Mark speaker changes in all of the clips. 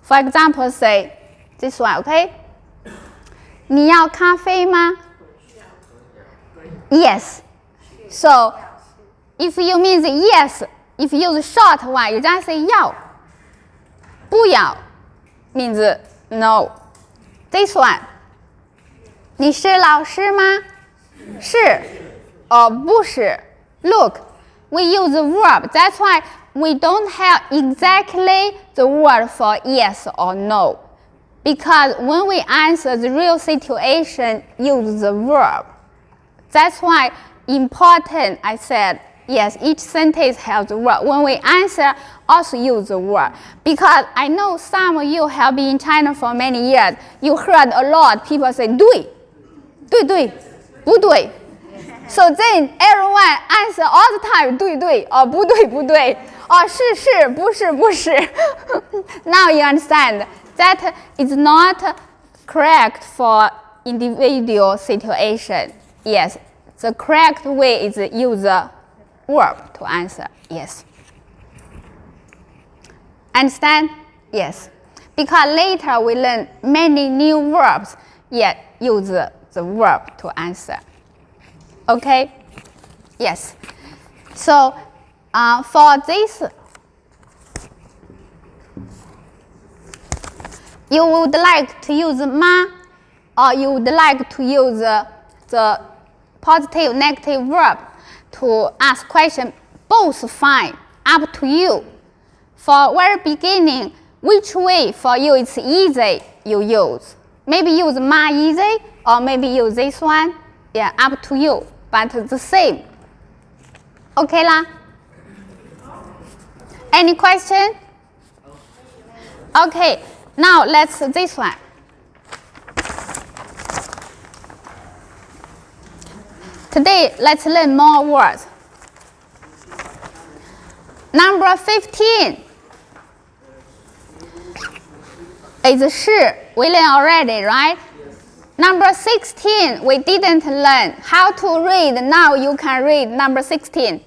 Speaker 1: For example, say this one, okay? 你要咖啡吗 ？Yes. So if you mean yes, if you use short one, you just say 要。不要 means no. This one. 你是老师吗？是。不是。Look, we use the verb. That's why we don't have exactly the word for yes or no. Because when we answer the real situation, use the verb. That's why important, I said, yes, each sentence has the verb. When we answer, also use the verb. Because I know some of you have been in China for many years. You heard a lot people say 对，对对，不对。So then everyone answer all the time 对对 or 不对不对 or 是是不是不是。Now you understand that is not correct for individual situation. Yes, the correct way is use the verb to answer. Yes. Understand? Yes. Because later we learn many new verbs, yet use the verb to answer. Okay? Yes. So for this, you would like to use ma, or you would like to use the positive, negative verb to ask question. Both fine, up to you. For very beginning, which way for you it's easy you use. Maybe use ma easy, or maybe use this one. Yeah, up to you, but the same. Okay lah? Any question? Okay, now let's this one. Today, let's learn more words. Number 15 is 是. We learned already, right? Number 16, we didn't learn how to read. Now you can read number 16.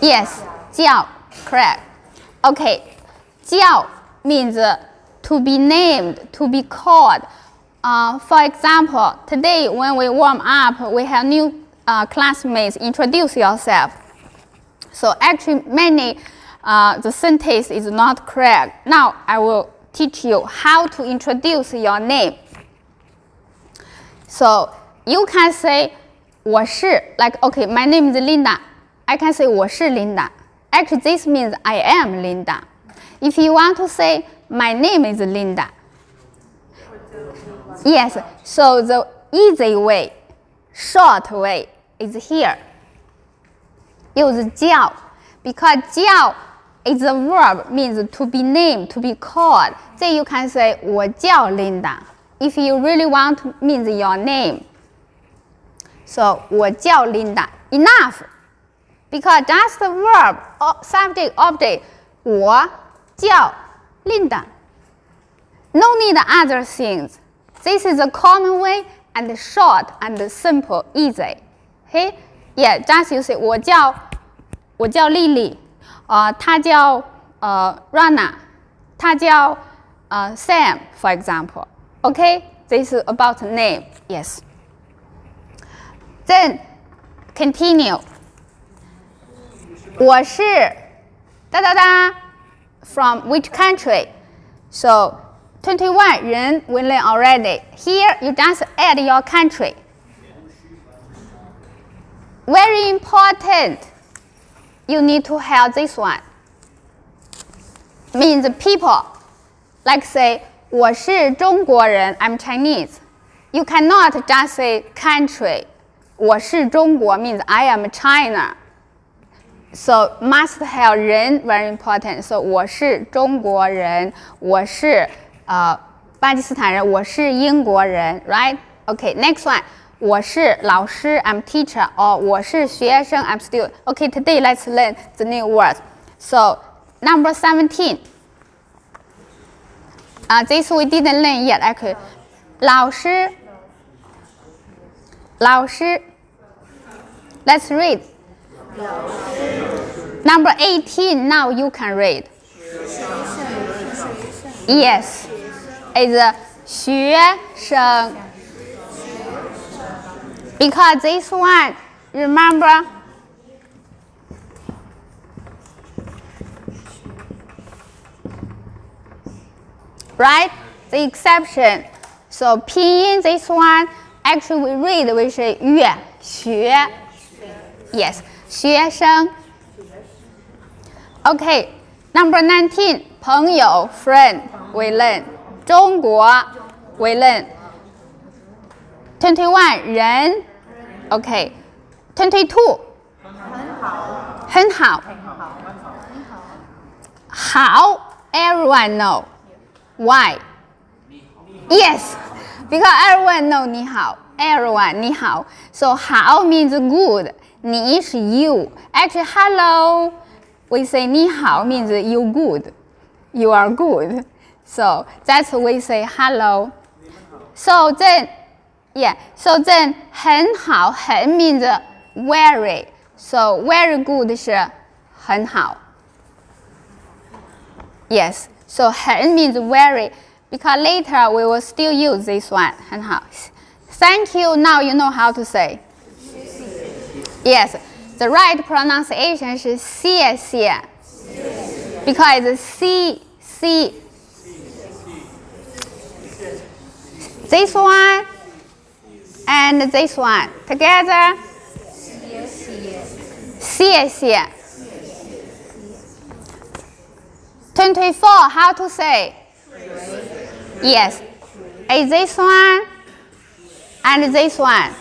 Speaker 1: Yes, 叫, correct. Okay, 叫 means to be named, to be called. For example, today when we warm up, we have new classmates. Introduce yourself. So actually many, the sentence is not correct. Now I will teach you how to introduce your name. So you can say 我是 like okay, my name is Linda. I can say 我是 Linda. Actually this means I am Linda. If you want to say my name is Linda. Yes, so the easy way, short way is here. Use 叫 because 叫 is a verb, means to be named, to be called. Then you can say 我叫 Linda. If you really want to mean your name. So 我叫 Linda. Enough. Because just the verb, subject, object, 我叫 Linda. No need other things. This is a common way and short and simple, easy. Okay? Yeah, just you say 我叫 Lily. 他叫Rana. 他叫Sam, for example. Okay? This is about name. Yes. Then continue. 我是 from which country? So 21 人 we learn already. Here you just add your country. Very important. You need to have this one. Means people. Like say 我是中国人 I'm Chinese. You cannot just say country. 我是中国 means I am China. So must have 人 very important. So 我是中国人，我是巴基斯坦人，我是英国人 right? Okay, next one. 我是老师 I'm teacher, or 我是学生 I'm student. Okay, today let's learn the new words. So number 17. This we didn't learn yet actually. 老师 Let's read. Number 18, now you can read. Yes, is 学生。Because this one, remember? Right? The exception. So 拼音 this one, actually we read we say 乐学 Yes, 学生 Okay, number 19, 朋友 friend, we learn. 中国 we learn. 21, 人 Okay, 22, 很好好 everyone know. Why? Yes, because everyone know 你好 everyone 你好 So 好 means good 你 is you Actually hello we say 你好 means you good You are good So that's we say hello So then So then 很好很 means very So very good 是很好 Yes So 很 means very Because later we will still use this one. 很好 Thank you. Now you know how to say. Yes. The right pronunciation is 谢谢 Because it's C. This one and this one together. 谢谢 24. How to say? Yes. Is this one and this one?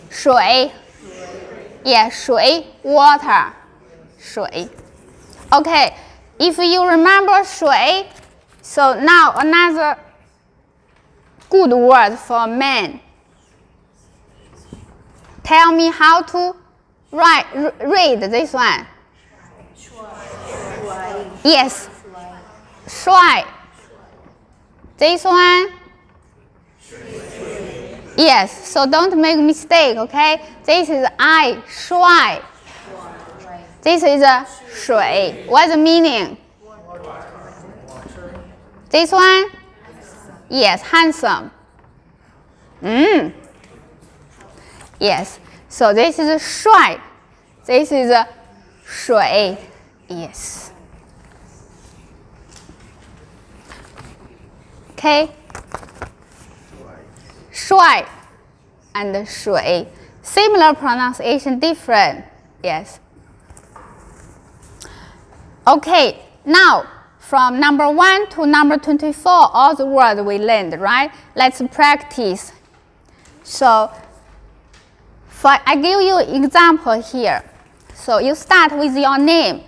Speaker 1: 水 Yeah, 水 water 水 Okay, if you remember 水 So now another good word for man Tell me how to read this one Yes 帅 This one? Yes, so don't make mistake, okay? This is I, 帅 This is 水 What's the meaning? This one? Yes, handsome Yes, so this is 帅 This is 水 Yes Okay 帅 and 水 Similar pronunciation, different Yes Okay, now from number 1 to number 24 all the words we learned, right? Let's practice So I give you an example here So you start with your name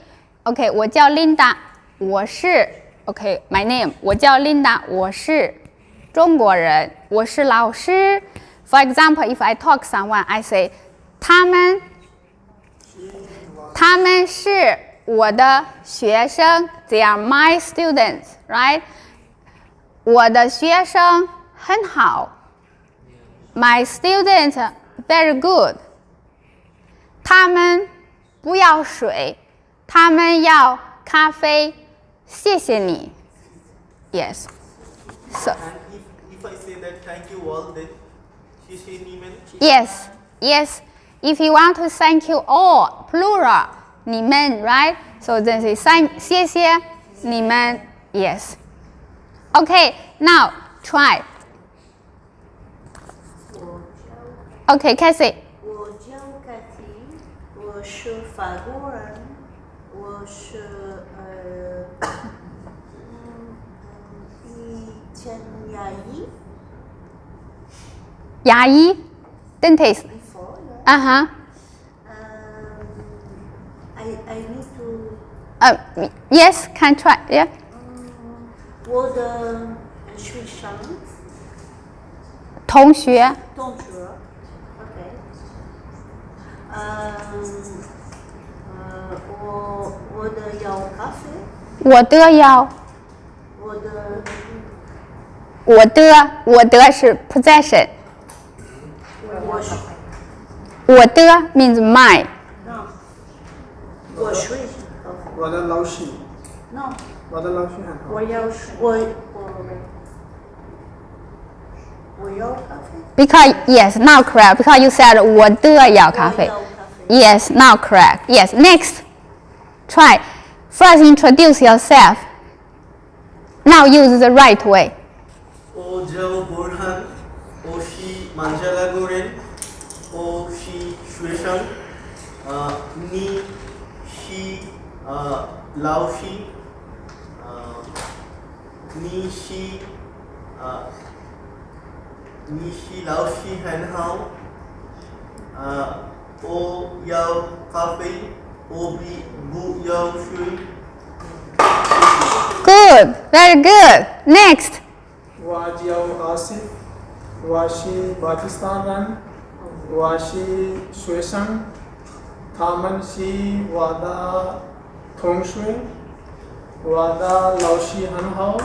Speaker 1: Okay, 我叫 Linda 我是 Okay, my name 我叫 Linda 我是中国人我是老师 For example, if I talk someone, I say 他们是我的学生 They are my students, right? 我的学生很好 My students very good 他们不要水他们要咖啡谢谢你 Yes So
Speaker 2: If I say that thank you all, then she say nimen.
Speaker 1: Yes. If you want to thank you all, plural, 你们 right? So then say 谢谢你们 Yes. Okay, now try. Okay, Cassie.
Speaker 3: 我叫Kathy，我是法国人，我是以前
Speaker 1: 牙医 Dentist.
Speaker 3: before
Speaker 1: Uh-huh.
Speaker 3: I need to
Speaker 1: Yes, can try. Yeah.
Speaker 3: 我的学生
Speaker 1: 同学
Speaker 3: 同学，OK，我的要咖啡，
Speaker 1: 我的要我的是 possession 我的 means mine
Speaker 3: 我水
Speaker 2: 我的老师
Speaker 3: ，no，
Speaker 4: 我的老师很好。
Speaker 3: 我要咖啡。
Speaker 1: Because yes, not correct. Because you said 我的要咖啡。
Speaker 3: 我要咖啡。
Speaker 1: Yes, not correct. Yes, next. Try. First introduce yourself. Now use the right way.
Speaker 2: Ojao Burhan, Oshi Manjala Goren, Oshi Shueshan, Ni Shi Laoshi, Ni Shi Laoshi Hanhao, O Yao Cafe, Obi Bu Yao Shui.
Speaker 1: Good. Very good. Next.
Speaker 4: 我叫阿西，我是巴基斯坦人，我是学生，他们是我的同学，我的老师很好。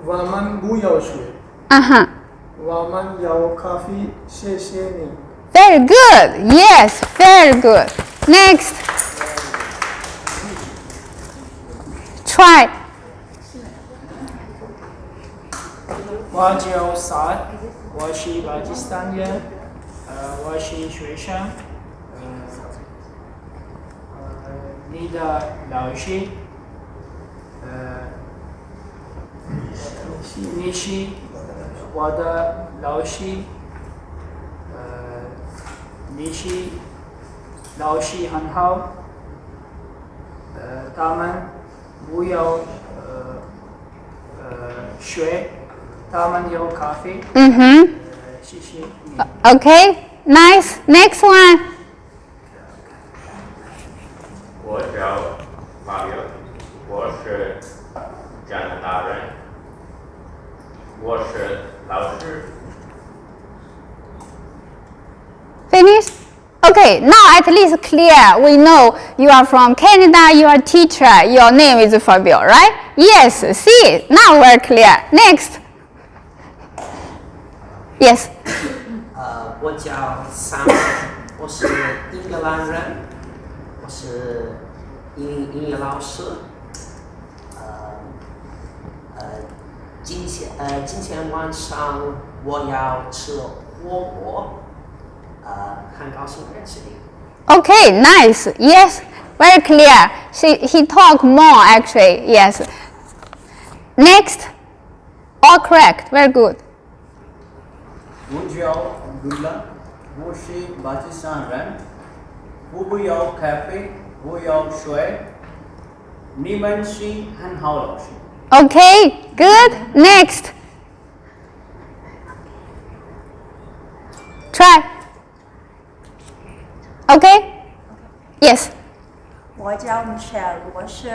Speaker 4: 我们不要学，我们要咖啡，谢谢你。
Speaker 1: Very good. Yes, very good. Next. Try.
Speaker 5: 我叫萨，我是巴基斯坦人，我是学生，你的老师，你是我的老师，你是老师很好，他们不要学，他们有咖啡，谢谢你。
Speaker 1: Okay. Nice. Next one.
Speaker 6: 我叫马友，我是加拿大人，我是老师。
Speaker 1: Finish? Okay, now at least clear. We know you are from Canada, you are a teacher, your name is Fabio, right? Yes, see, now we're clear. Next. Yes.
Speaker 7: 我叫Sam，我是英格兰人，我是英语老师。今天晚上我要吃火锅，很高兴认识你。
Speaker 1: Okay, nice. Yes, very clear. He talk more actually. Yes. Next. All correct. Very good.
Speaker 8: 我叫Abdullah，我是巴基斯坦人，我不要咖啡，我要水。你们是很好老师。
Speaker 1: Okay, good. Next. Try. Okay? Yes.
Speaker 9: 我叫 Michelle，我是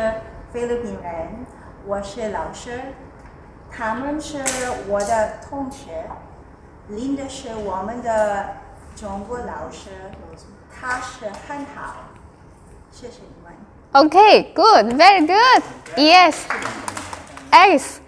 Speaker 9: 菲律宾人，我是老师，他们是我的同学，Linda 是我们的中国老师，他是很好，谢谢你们。
Speaker 1: Okay, good. Very good. Yes. Ace.